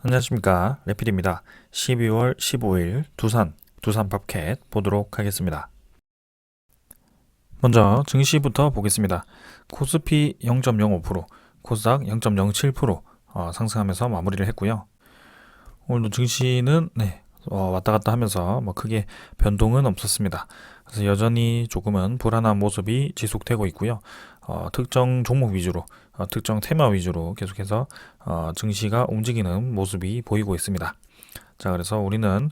안녕하십니까, 레필입니다. 12월 15일 두산 팝캣 보도록 하겠습니다. 먼저 증시부터 보겠습니다. 코스피 0.05%, 코스닥 0.07% 상승하면서 마무리를 했고요. 오늘도 증시는 왔다 갔다 하면서 크게 변동은 없었습니다. 그래서 여전히 조금은 불안한 모습이 지속되고 있고요. 특정 종목 위주로, 특정 테마 위주로 계속해서 증시가 움직이는 모습이 보이고 있습니다. 자, 그래서 우리는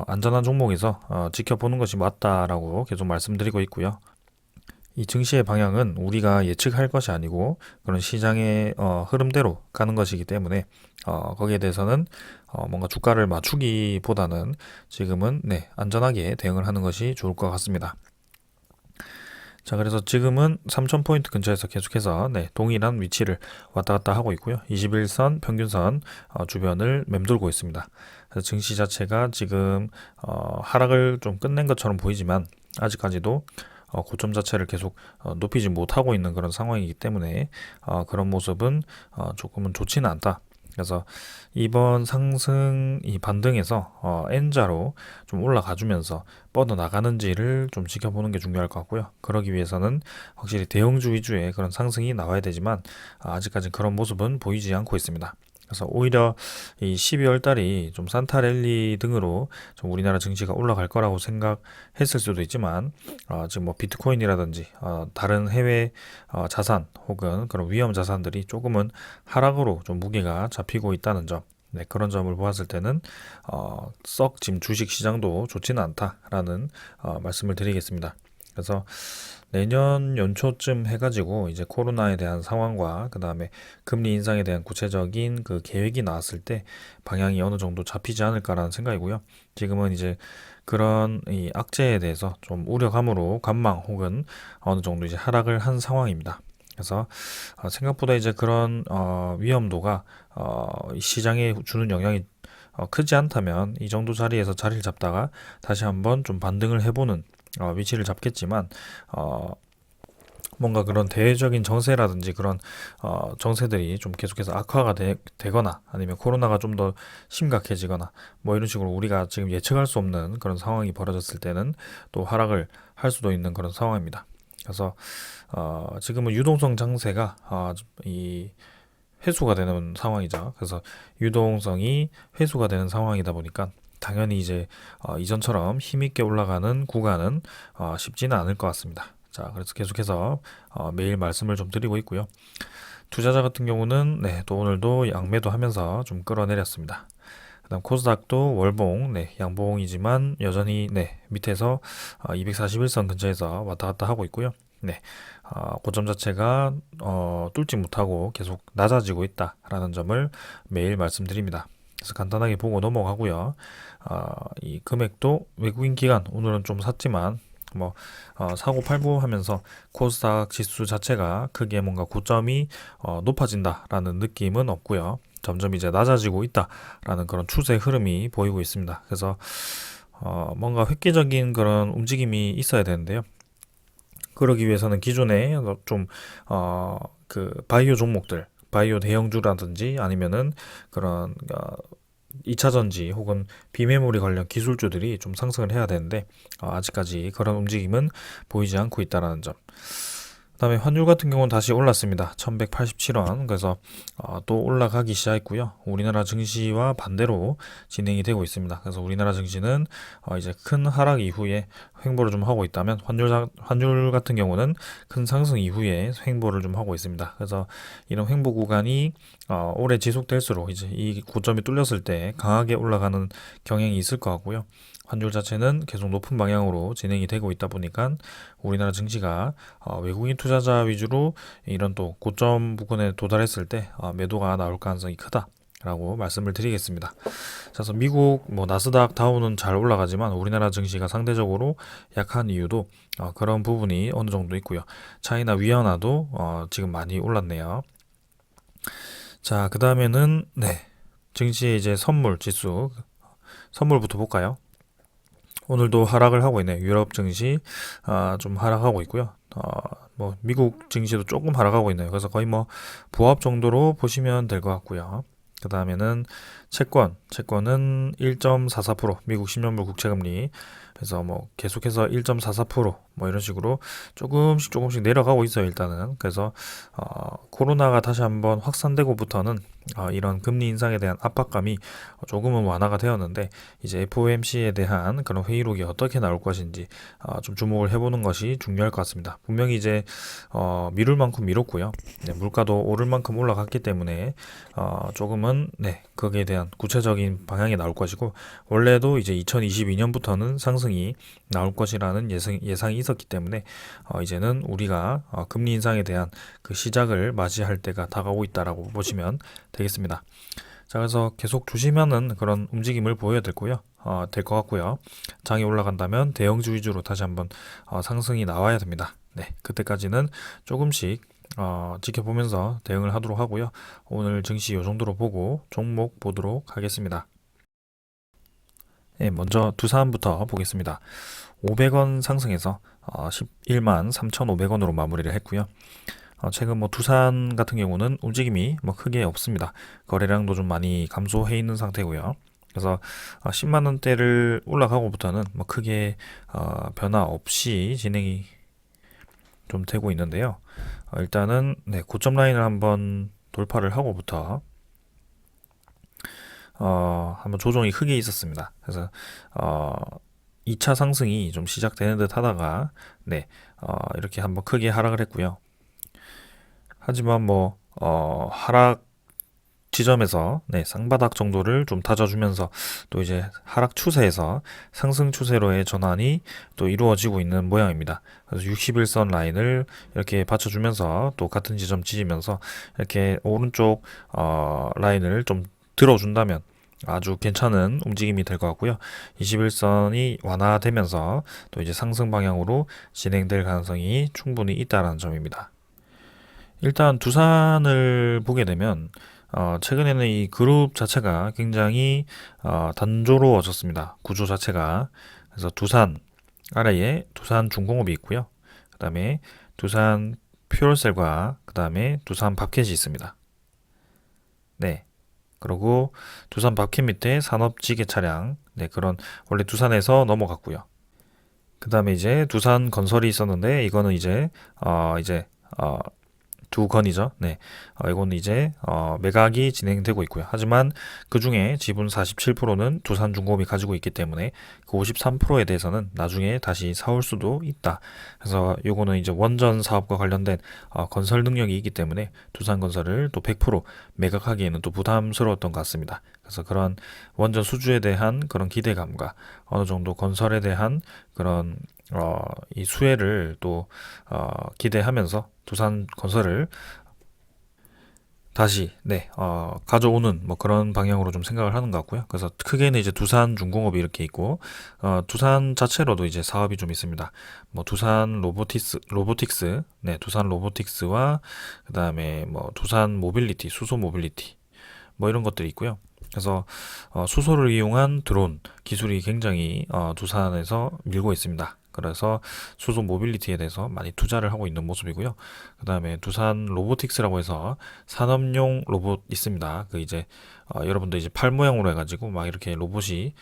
안전한 종목에서 지켜보는 것이 맞다라고 계속 말씀드리고 있고요. 이 증시의 방향은 우리가 예측할 것이 아니고 그런 시장의 흐름대로 가는 것이기 때문에 거기에 대해서는 뭔가 주가를 맞추기보다는 지금은 안전하게 대응을 하는 것이 좋을 것 같습니다. 자, 그래서 지금은 3000포인트 근처에서 계속해서 동일한 위치를 왔다 갔다 하고 있고요. 21선 평균선 주변을 맴돌고 있습니다. 그래서 증시 자체가 지금 하락을 좀 끝낸 것처럼 보이지만 아직까지도 고점 자체를 계속 높이지 못하고 있는 그런 상황이기 때문에 그런 모습은 조금은 좋지는 않다. 그래서 이번 상승 이 반등에서 N자로 좀 올라가주면서 뻗어나가는지를 좀 지켜보는 게 중요할 것 같고요. 그러기 위해서는 확실히 대형주 위주의 그런 상승이 나와야 되지만 아직까지 그런 모습은 보이지 않고 있습니다. 그래서 오히려 이 12월 달이 좀 산타 랠리 등으로 좀 우리나라 증시가 올라갈 거라고 생각했을 수도 있지만 지금 뭐 비트코인이라든지 다른 해외 자산 혹은 그런 위험 자산들이 조금은 하락으로 좀 무게가 잡히고 있다는 점, 그런 점을 보았을 때는 썩 지금 주식 시장도 좋지는 않다라는 말씀을 드리겠습니다. 그래서 내년 연초쯤 해가지고 이제 코로나에 대한 상황과 그 다음에 금리 인상에 대한 구체적인 그 계획이 나왔을 때 방향이 어느 정도 잡히지 않을까라는 생각이고요. 지금은 이제 그런 이 악재에 대해서 좀 우려감으로 관망 혹은 어느 정도 이제 하락을 한 상황입니다. 그래서 생각보다 이제 그런 위험도가 이 시장에 주는 영향이 크지 않다면 이 정도 자리에서 자리를 잡다가 다시 한번 좀 반등을 해보는 위치를 잡겠지만 뭔가 그런 대외적인 정세라든지 그런 정세들이 좀 계속해서 악화가 되거나 아니면 코로나가 좀 더 심각해지거나 뭐 이런 식으로 우리가 지금 예측할 수 없는 그런 상황이 벌어졌을 때는 또 하락을 할 수도 있는 그런 상황입니다. 그래서 지금은 유동성 장세가 이 회수가 되는 상황이죠. 그래서 유동성이 회수가 되는 상황이다 보니까 당연히 이제 이전처럼 힘있게 올라가는 구간은 쉽지는 않을 것 같습니다. 자, 그래서 계속해서 매일 말씀을 좀 드리고 있고요. 투자자 같은 경우는 또 오늘도 양매도 하면서 좀 끌어내렸습니다. 그다음 코스닥도 월봉, 양봉이지만 여전히 밑에서 241선 근처에서 왔다 갔다 하고 있고요. 고점 자체가 뚫지 못하고 계속 낮아지고 있다라는 점을 매일 말씀드립니다. 그래서 간단하게 보고 넘어가고요. 이 금액도 외국인 기관 오늘은 좀 샀지만 사고 팔고 하면서 코스닥 지수 자체가 크게 뭔가 고점이 높아진다라는 느낌은 없고요. 점점 이제 낮아지고 있다라는 그런 추세 흐름이 보이고 있습니다. 그래서 뭔가 획기적인 그런 움직임이 있어야 되는데요. 그러기 위해서는 기존에 그 바이오 종목들, 바이오 대형주라든지 아니면은 그런 2차전지 혹은 비메모리 관련 기술주들이 좀 상승을 해야 되는데 아직까지 그런 움직임은 보이지 않고 있다는 점. 그다음에 환율 같은 경우는 다시 올랐습니다. 1187원. 그래서 또 올라가기 시작했고요. 우리나라 증시와 반대로 진행이 되고 있습니다. 그래서 우리나라 증시는 이제 큰 하락 이후에 횡보를 좀 하고 있다면 환율 같은 경우는 큰 상승 이후에 횡보를 좀 하고 있습니다. 그래서 이런 횡보 구간이 오래 지속될수록 이제 이 고점이 뚫렸을 때 강하게 올라가는 경향이 있을 것 같고요. 환율 자체는 계속 높은 방향으로 진행이 되고 있다 보니까 우리나라 증시가 외국인 투자자 위주로 이런 또 고점 부근에 도달했을 때 매도가 나올 가능성이 크다라고 말씀을 드리겠습니다. 그래서 미국 나스닥 다우는 잘 올라가지만 우리나라 증시가 상대적으로 약한 이유도 그런 부분이 어느 정도 있고요. 차이나 위안화도 지금 많이 올랐네요. 자, 그 다음에는 증시의 이제 선물 지수 선물부터 볼까요? 오늘도 하락을 하고 있네요. 유럽 증시 좀 하락하고 있고요. 미국 증시도 조금 하락하고 있네요. 그래서 거의 부합 정도로 보시면 될 것 같고요. 그 다음에는 채권은 1.44%, 미국 10년물 국채금리. 그래서 뭐 계속해서 1.44%뭐 이런 식으로 조금씩 내려가고 있어요, 일단은. 그래서 코로나가 다시 한번 확산되고부터는 이런 금리 인상에 대한 압박감이 조금은 완화가 되었는데, 이제 FOMC에 대한 그런 회의록이 어떻게 나올 것인지 좀 주목을 해보는 것이 중요할 것 같습니다. 분명히 이제 미룰 만큼 미뤘고요. 네, 물가도 오를 만큼 올라갔기 때문에 조금은 거기에 대한 구체적인 방향이 나올 것이고, 원래도 이제 2022년부터는 상승이 나올 것이라는 예상이 있었기 때문에 이제는 우리가 금리 인상에 대한 그 시작을 맞이할 때가 다가오고 있다라고 보시면 되겠습니다. 자, 그래서 계속 조심하는 그런 움직임을 보여야 될 것 같고요. 장이 올라간다면 대형주 위주로 다시 한번 상승이 나와야 됩니다. 네, 그때까지는 조금씩 지켜보면서 대응을 하도록 하고요. 오늘 증시 이 정도로 보고 종목 보도록 하겠습니다. 네, 먼저 두산부터 보겠습니다. 500원 상승해서 11만 3,500원으로 마무리를 했고요. 최근 뭐 두산 같은 경우는 움직임이 뭐 크게 없습니다. 거래량도 좀 많이 감소해 있는 상태고요. 그래서 10만 원대를 올라가고부터는 뭐 크게 변화 없이 진행이 좀 되고 있는데요. 일단은 고점 라인을 한번 돌파를 하고부터 한번 조정이 크게 있었습니다. 그래서 2차 상승이 좀 시작되는 듯 하다가 이렇게 한번 크게 하락을 했고요. 하지만 뭐 하락 지점에서 쌍바닥 정도를 좀 다져주면서 또 이제 하락 추세에서 상승 추세로의 전환이 또 이루어지고 있는 모양입니다. 그래서 61선 라인을 이렇게 받쳐주면서 또 같은 지점 지지면서 이렇게 오른쪽 라인을 좀 들어준다면 아주 괜찮은 움직임이 될 것 같고요. 21선이 완화되면서 또 이제 상승 방향으로 진행될 가능성이 충분히 있다는 점입니다. 일단 두산을 보게 되면 최근에는 이 그룹 자체가 굉장히 단조로워졌습니다. 구조 자체가. 그래서 두산 아래에 두산중공업이 있고요. 그 다음에 두산 퓨얼셀과 그 다음에 두산 밥켓이 있습니다. 네. 그리고 두산 밥켓 밑에 산업지계 차량, 그런 원래 두산에서 넘어갔고요. 그 다음에 이제 두산 건설이 있었는데 이거는 이제 두 건이죠. 이거는 이제 매각이 진행되고 있고요. 하지만 그 중에 지분 47%는 두산중공업이 가지고 있기 때문에 그 53%에 대해서는 나중에 다시 사올 수도 있다. 그래서 요거는 이제 원전 사업과 관련된 건설 능력이 있기 때문에 두산건설을 또 100% 매각하기에는 또 부담스러웠던 것 같습니다. 그래서 그런 원전 수주에 대한 그런 기대감과 어느 정도 건설에 대한 그런 이 수혜를 또 기대하면서 두산 건설을 다시 가져오는 뭐 그런 방향으로 좀 생각을 하는 것 같고요. 그래서 크게는 이제 두산중공업이 이렇게 있고 두산 자체로도 이제 사업이 좀 있습니다. 뭐 두산 로보틱스, 두산 로보틱스와 그다음에 뭐 두산 모빌리티, 수소 모빌리티 뭐 이런 것들이 있고요. 그래서 수소를 이용한 드론 기술이 굉장히 두산에서 밀고 있습니다. 그래서 수소 모빌리티에 대해서 많이 투자를 하고 있는 모습이고요. 그 다음에 두산 로보틱스라고 해서 산업용 로봇 있습니다. 그 이제 여러분들 이제 팔 모양으로 해가지고 막 이렇게 로봇이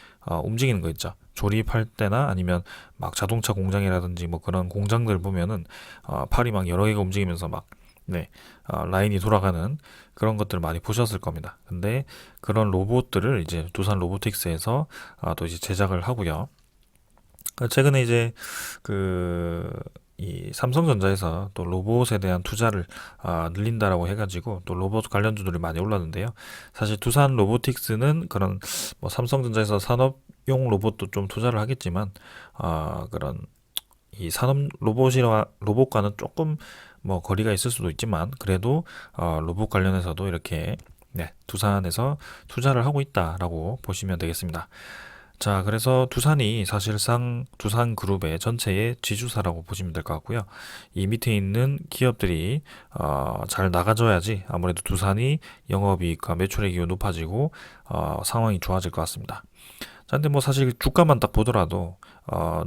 움직이는 거 있죠. 조립할 때나 아니면 막 자동차 공장이라든지 뭐 그런 공장들 보면은 팔이 막 여러 개가 움직이면서 막 라인이 돌아가는 그런 것들을 많이 보셨을 겁니다. 근데 그런 로봇들을 이제 두산 로보틱스에서 또 이제 제작을 하고요. 최근에 이제 이 삼성전자에서 또 로봇에 대한 투자를 늘린다라고 해가지고 또 로봇 관련주들이 많이 올랐는데요. 사실 두산 로보틱스는 그런 뭐 삼성전자에서 산업용 로봇도 좀 투자를 하겠지만 그런 이 산업 로봇과는 조금 뭐 거리가 있을 수도 있지만 그래도 로봇 관련해서도 이렇게 두산에서 투자를 하고 있다라고 보시면 되겠습니다. 자, 그래서 두산이 사실상 두산그룹의 전체의 지주사라고 보시면 될 것 같고요. 이 밑에 있는 기업들이 잘 나가줘야지 아무래도 두산이 영업이익과 매출액이 높아지고 상황이 좋아질 것 같습니다. 자, 근데 뭐 사실 주가만 딱 보더라도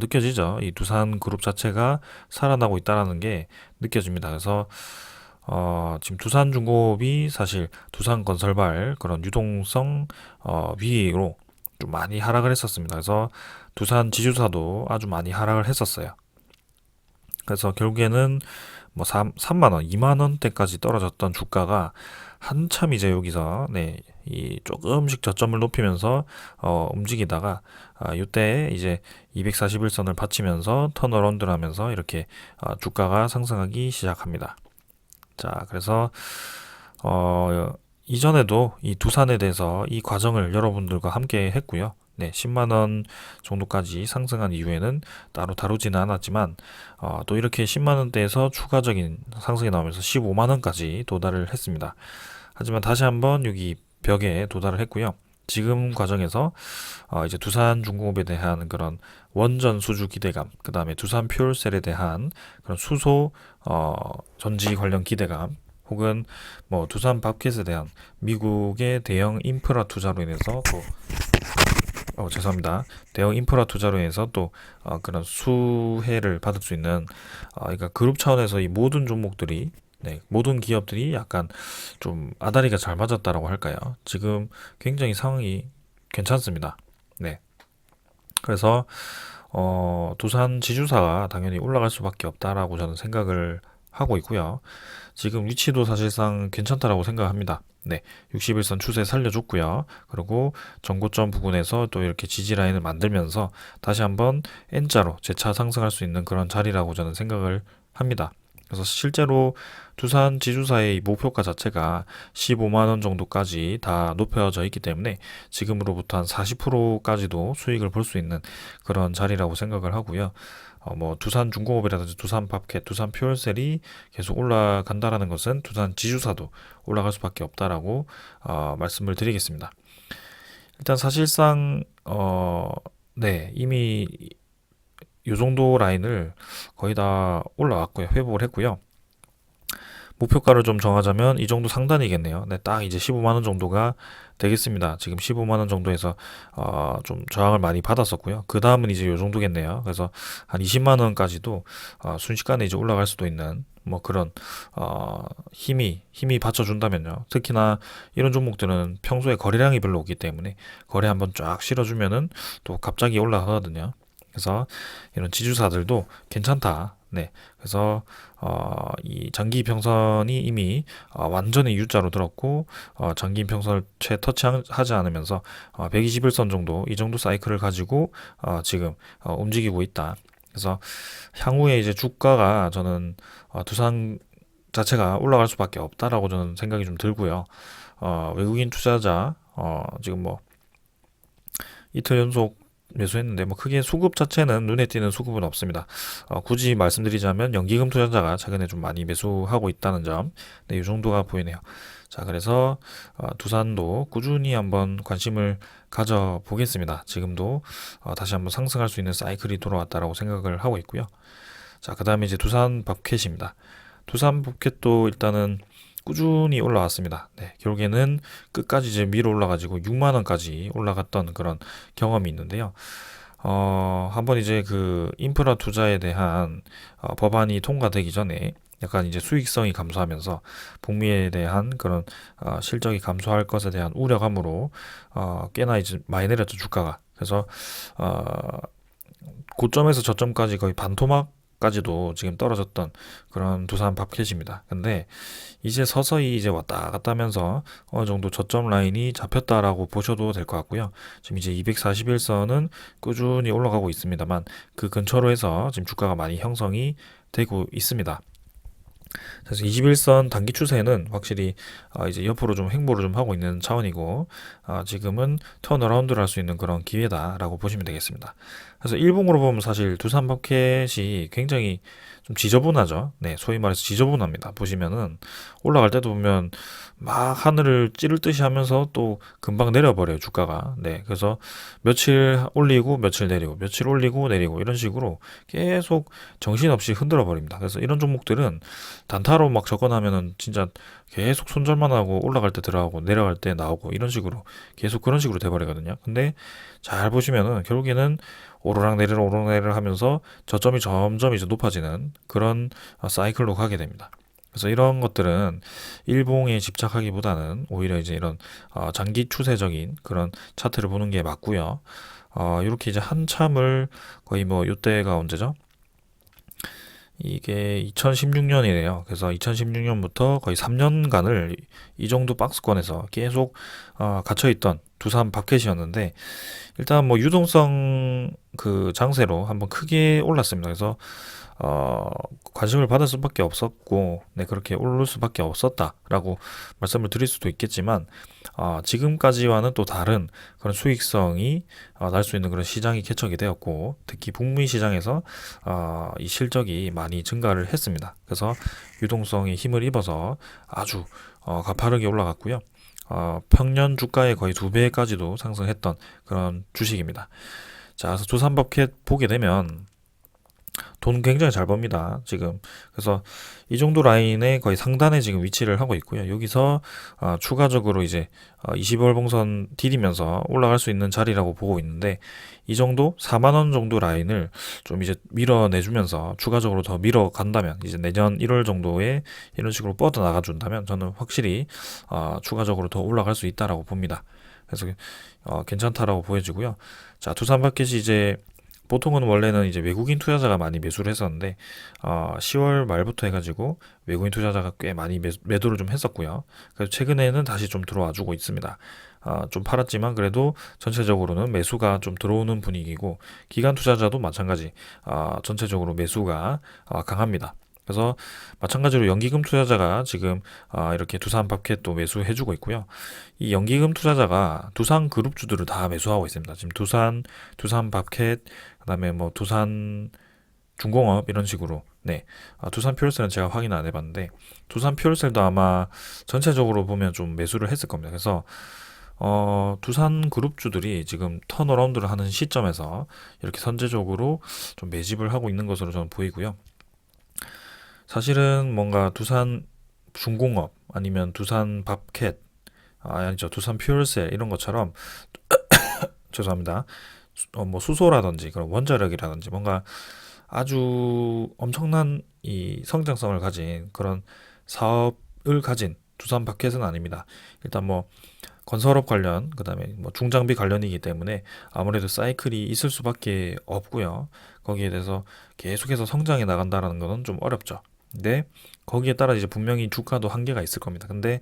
느껴지죠. 이 두산그룹 자체가 살아나고 있다는 게 느껴집니다. 그래서 지금 두산중공업이 사실 두산건설발 그런 유동성 위로 좀 많이 하락을 했었습니다. 그래서 두산지주사도 아주 많이 하락을 했었어요. 그래서 결국에는 뭐 3만 원, 2만 원대까지 떨어졌던 주가가 한참 이제 여기서 이 조금씩 저점을 높이면서 움직이다가 이때 이제 241선을 받치면서 턴어라운드를 하면서 이렇게 주가가 상승하기 시작합니다. 자, 그래서 이전에도 이 두산에 대해서 이 과정을 여러분들과 함께 했고요. 10만 원 정도까지 상승한 이후에는 따로 다루지는 않았지만 또 이렇게 10만 원대에서 추가적인 상승이 나오면서 15만 원까지 도달을 했습니다. 하지만 다시 한번 여기 벽에 도달을 했고요. 지금 과정에서 이제 두산중공업에 대한 그런 원전 수주 기대감, 그 다음에 두산 퓨얼셀에 대한 그런 수소 전지 관련 기대감, 혹은 뭐 두산 밥켓에 대한 미국의 대형 인프라 투자로 인해서 또 죄송합니다. 대형 인프라 투자로 인해서 또 그런 수혜를 받을 수 있는 그러니까 그룹 차원에서 이 모든 종목들이 모든 기업들이 약간 좀 아다리가 잘 맞았다라고 할까요? 지금 굉장히 상황이 괜찮습니다. 네. 그래서 두산 지주사가 당연히 올라갈 수밖에 없다라고 저는 생각을 하고 있고요. 지금 위치도 사실상 괜찮다라고 생각합니다. 61선 추세 살려줬고요. 그리고 전고점 부근에서 또 이렇게 지지 라인을 만들면서 다시 한번 N자로 재차 상승할 수 있는 그런 자리라고 저는 생각을 합니다. 그래서 실제로 두산 지주사의 목표가 자체가 15만 원 정도까지 다 높여져 있기 때문에 지금으로부터 한 40%까지도 수익을 볼 수 있는 그런 자리라고 생각을 하고요. 뭐 두산중공업이라든지 두산밥켓, 두산퓨얼셀이 계속 올라간다라는 것은 두산 지주사도 올라갈 수밖에 없다라고 말씀을 드리겠습니다. 일단 사실상 이미 이 정도 라인을 거의 다 올라왔고요. 회복을 했고요. 목표가를 좀 정하자면 이 정도 상단이겠네요. 딱 이제 15만 원 정도가 되겠습니다. 지금 15만 원 정도에서 좀 저항을 많이 받았었고요. 그 다음은 이제 이 정도겠네요. 그래서 한 20만 원까지도 순식간에 이제 올라갈 수도 있는 뭐 그런 힘이 받쳐준다면요. 특히나 이런 종목들은 평소에 거래량이 별로 없기 때문에 거래 한번 쫙 실어주면은 또 갑자기 올라가거든요. 그래서 이런 지주사들도 괜찮다. 그래서 이 장기 평선이 이미 완전히 U자로 들었고 장기 평선을 채 터치하지 않으면서 121선 정도 이 정도 사이클을 가지고 지금 움직이고 있다. 그래서 향후에 이제 주가가 저는 두산 자체가 올라갈 수밖에 없다라고 저는 생각이 좀 들고요. 외국인 투자자 지금 뭐 이틀 연속 매수했는데 뭐 크게 수급 자체는 눈에 띄는 수급은 없습니다. 굳이 말씀드리자면 연기금 투자자가 최근에 좀 많이 매수하고 있다는 점, 이 정도가 보이네요. 자, 그래서 두산도 꾸준히 한번 관심을 가져보겠습니다. 지금도 다시 한번 상승할 수 있는 사이클이 돌아왔다라고 생각을 하고 있고요. 자, 그 다음에 이제 두산 밥켓입니다. 두산 밥켓도 일단은 꾸준히 올라왔습니다. 결국에는 끝까지 이제 밀어 올라가지고 6만 원까지 올라갔던 그런 경험이 있는데요. 한번 이제 그 인프라 투자에 대한 법안이 통과되기 전에 약간 이제 수익성이 감소하면서 북미에 대한 그런 실적이 감소할 것에 대한 우려감으로 꽤나 이제 많이 내렸죠, 주가가. 그래서 고점에서 저점까지 거의 반토막까지도 지금 떨어졌던 그런 두산 밥켓입니다. 근데 이제 서서히 이제 왔다 갔다 하면서 어느 정도 저점 라인이 잡혔다라고 보셔도 될 것 같고요. 지금 이제 241선은 꾸준히 올라가고 있습니다만 그 근처로 해서 지금 주가가 많이 형성이 되고 있습니다. 그래서 21선 단기 추세는 확실히 이제 옆으로 좀 횡보를 좀 하고 있는 차원이고 지금은 턴어라운드를 할 수 있는 그런 기회다라고 보시면 되겠습니다. 그래서 일봉으로 보면 사실 두산 마켓이 굉장히 좀 지저분하죠. 소위 말해서 지저분합니다. 보시면은 올라갈 때도 보면 막 하늘을 찌를 듯이 하면서 또 금방 내려버려요, 주가가. 그래서 며칠 올리고 며칠 내리고 며칠 올리고 내리고 이런 식으로 계속 정신없이 흔들어 버립니다. 그래서 이런 종목들은 단타로 막 접근하면은 진짜 계속 손절만 하고 올라갈 때 들어가고 내려갈 때 나오고 이런 식으로 계속 그런 식으로 돼버리거든요. 근데 잘 보시면은 결국에는 오르락내리락 하면서 저점이 점점 이제 높아지는 그런 사이클로 가게 됩니다. 그래서 이런 것들은 일봉에 집착하기보다는 오히려 이제 이런 장기 추세적인 그런 차트를 보는 게 맞고요. 이렇게 이제 한참을 거의 뭐 이때가 언제죠? 이게 2016년이래요. 그래서 2016년부터 거의 3년간을 이 정도 박스권에서 계속 갇혀있던 두산 마켓이었는데 일단 뭐 유동성 그 장세로 한번 크게 올랐습니다. 그래서 어, 관심을 받을 수밖에 없었고, 네, 그렇게 오를 수밖에 없었다라고 말씀을 드릴 수도 있겠지만, 지금까지와는 또 다른 그런 수익성이 날 수 있는 그런 시장이 개척이 되었고, 특히 북미 시장에서 이 실적이 많이 증가를 했습니다. 그래서 유동성이 힘을 입어서 아주 가파르게 올라갔고요. 평년 주가의 거의 2배까지도 상승했던 그런 주식입니다. 자, 그래서 두산버켓 보게 되면 돈 굉장히 잘 법니다. 지금. 그래서 이 정도 라인의 거의 상단에 지금 위치를 하고 있고요. 여기서 추가적으로 이제 20월봉선 디디면서 올라갈 수 있는 자리라고 보고 있는데 이 정도 4만 원 정도 라인을 좀 이제 밀어내주면서 추가적으로 더 밀어간다면 이제 내년 1월 정도에 이런 식으로 뻗어 나가준다면 저는 확실히 추가적으로 더 올라갈 수 있다라고 봅니다. 그래서 괜찮다라고 보여지고요. 자, 두산마켓이 이제 보통은 원래는 이제 외국인 투자자가 많이 매수를 했었는데 10월 말부터 해가지고 외국인 투자자가 꽤 많이 매도를 좀 했었고요. 그래서 최근에는 다시 좀 들어와 주고 있습니다. 좀 팔았지만 그래도 전체적으로는 매수가 좀 들어오는 분위기고 기관 투자자도 마찬가지 전체적으로 매수가 강합니다. 그래서 마찬가지로 연기금 투자자가 지금 이렇게 두산마켓도 매수해주고 있고요. 이 연기금 투자자가 두산 그룹주들을 다 매수하고 있습니다. 지금 두산마켓, 그다음에 뭐 두산 중공업 이런 식으로. 네, 두산 퓨얼셀은 제가 확인 안 해봤는데 두산 퓨얼셀도 아마 전체적으로 보면 좀 매수를 했을 겁니다. 그래서 두산 그룹주들이 지금 턴어라운드를 하는 시점에서 이렇게 선제적으로 좀 매집을 하고 있는 것으로 저는 보이고요. 사실은 뭔가 두산 중공업 아니면 두산 밥캣 아니죠 두산 퓨얼셀 이런 것처럼 죄송합니다. 뭐 수소라든지 그런 원자력이라든지 뭔가 아주 엄청난 이 성장성을 가진 그런 사업을 가진 두산 밥캣은 아닙니다. 일단 뭐 건설업 관련 그다음에 뭐 중장비 관련이기 때문에 아무래도 사이클이 있을 수밖에 없고요. 거기에 대해서 계속해서 성장해 나간다라는 것은 좀 어렵죠. 근데 거기에 따라 이제 분명히 주가도 한계가 있을 겁니다. 근데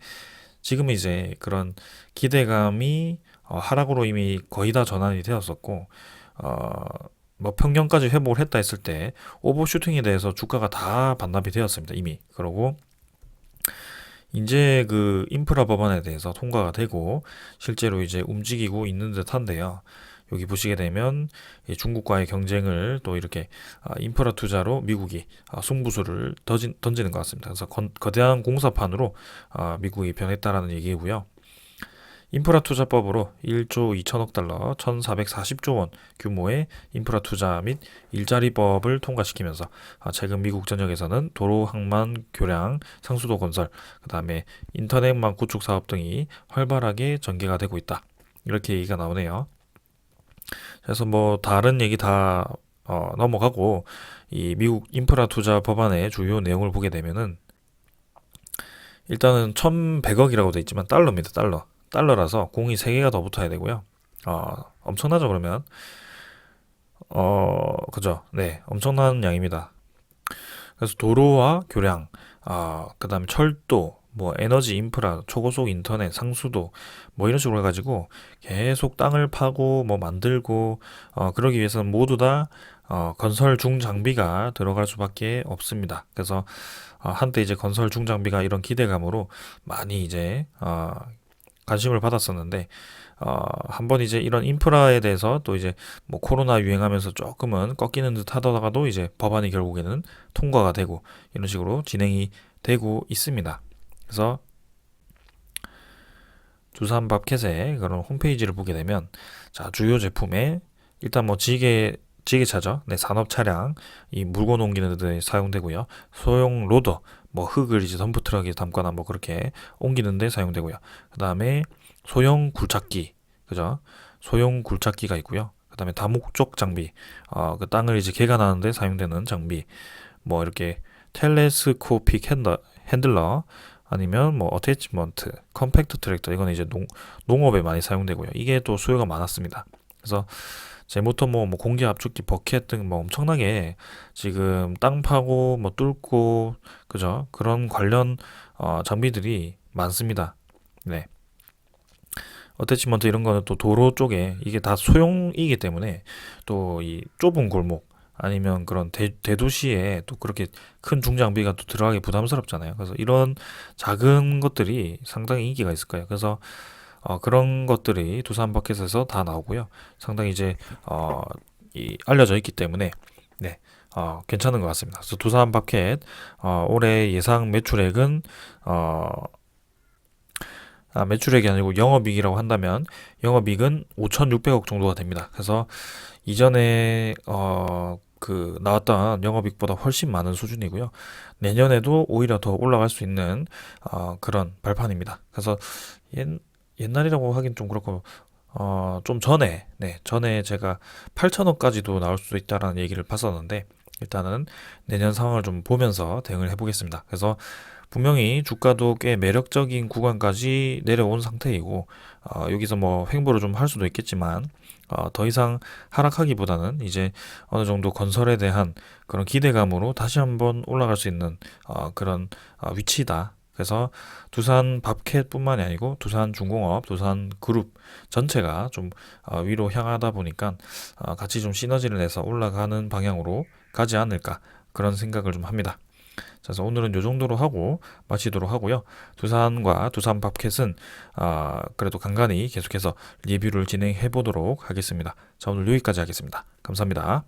지금은 이제 그런 기대감이 하락으로 이미 거의 다 전환이 되었었고 어, 뭐 평년까지 회복을 했다 했을 때 오버슈팅에 대해서 주가가 다 반납이 되었습니다. 이미. 그러고 이제 그 인프라 법안에 대해서 통과가 되고 실제로 이제 움직이고 있는 듯한데요. 여기 보시게 되면 중국과의 경쟁을 또 이렇게 인프라 투자로 미국이 승부수를 던지는 것 같습니다. 그래서 거대한 공사판으로 미국이 변했다라는 얘기고요. 인프라 투자법으로 1조 2천억 달러, 1,440조 원 규모의 인프라 투자 및 일자리법을 통과시키면서 최근 미국 전역에서는 도로, 항만, 교량, 상수도 건설, 그다음에 인터넷망 구축 사업 등이 활발하게 전개가 되고 있다. 이렇게 얘기가 나오네요. 그래서 뭐 다른 얘기 다 넘어가고 이 미국 인프라 투자 법안의 주요 내용을 보게 되면은 일단은 1,100억이라고 돼 있지만 달러입니다. 달러라서 공이 3개가 더 붙어야 되고요. 엄청나죠 그러면 그죠. 네, 엄청난 양입니다. 그래서 도로와 교량, 그다음에 철도, 뭐 에너지 인프라, 초고속 인터넷, 상수도 뭐 이런 식으로 해가지고 계속 땅을 파고 뭐 만들고 그러기 위해서는 모두 다 건설 중장비가 들어갈 수밖에 없습니다. 그래서 한때 이제 건설 중장비가 이런 기대감으로 많이 이제 관심을 받았었는데 한번 이제 이런 인프라에 대해서 또 이제 뭐 코로나 유행하면서 조금은 꺾이는 듯 하다가도 이제 법안이 결국에는 통과가 되고 이런 식으로 진행이 되고 있습니다. 그래서 두산밥켓의 그런 홈페이지를 보게 되면 자 주요 제품에 일단 뭐 지게차죠. 네, 산업 차량 이 물건 옮기는 데 사용되고요. 소형 로더 뭐 흙을 이제 덤프 트럭에 담거나 뭐 그렇게 옮기는 데 사용되고요. 그다음에 소형 굴착기 그죠? 소형 굴착기가 있고요. 그다음에 다목적 장비 그 땅을 이제 개간하는 데 사용되는 장비 뭐 이렇게 텔레스코픽 핸들러 아니면 뭐 어태치먼트, 컴팩트 트랙터 이건 이제 농업에 많이 사용되고요. 이게 또 수요가 많았습니다. 그래서 제모터 뭐 공기 압축기, 버켓 등 뭐 엄청나게 지금 땅 파고 뭐 뚫고 그죠? 그런 관련 장비들이 많습니다. 네. 어태치먼트 이런 거는 또 도로 쪽에 이게 다 소형이기 때문에 또 이 좁은 골목 아니면 그런 대도시에 또 그렇게 큰 중장비가 또 들어가기 부담스럽잖아요. 그래서 이런 작은 것들이 상당히 인기가 있을 거예요. 그래서 그런 것들이 두산 버켓에서 다 나오고요. 상당히 이제 알려져 있기 때문에 네, 괜찮은 것 같습니다. 그래서 두산 버켓 올해 예상 매출액은 매출액이 아니고 영업이익이라고 한다면 영업이익은 5,600억 정도가 됩니다. 그래서 이전에 그 나왔던 영업이익보다 훨씬 많은 수준이고요. 내년에도 오히려 더 올라갈 수 있는 그런 발판입니다. 그래서 옛, 옛날이라고 하긴 좀 그렇고 좀 전에 전에 제가 8천억까지도 나올 수도 있다라는 얘기를 봤었는데 일단은 내년 상황을 좀 보면서 대응을 해보겠습니다. 그래서 분명히 주가도 꽤 매력적인 구간까지 내려온 상태이고 여기서 뭐 횡보를 좀 할 수도 있겠지만 더 이상 하락하기보다는 이제 어느 정도 건설에 대한 그런 기대감으로 다시 한번 올라갈 수 있는 그런 위치다. 그래서 두산 밥캣뿐만이 아니고 두산 중공업, 두산 그룹 전체가 좀 위로 향하다 보니까 같이 좀 시너지를 내서 올라가는 방향으로 가지 않을까 그런 생각을 좀 합니다. 그래서 오늘은 요 정도로 하고 마치도록 하고요. 두산과 두산 밥캣은 그래도 간간히 계속해서 리뷰를 진행해 보도록 하겠습니다. 자, 오늘 여기까지 하겠습니다. 감사합니다.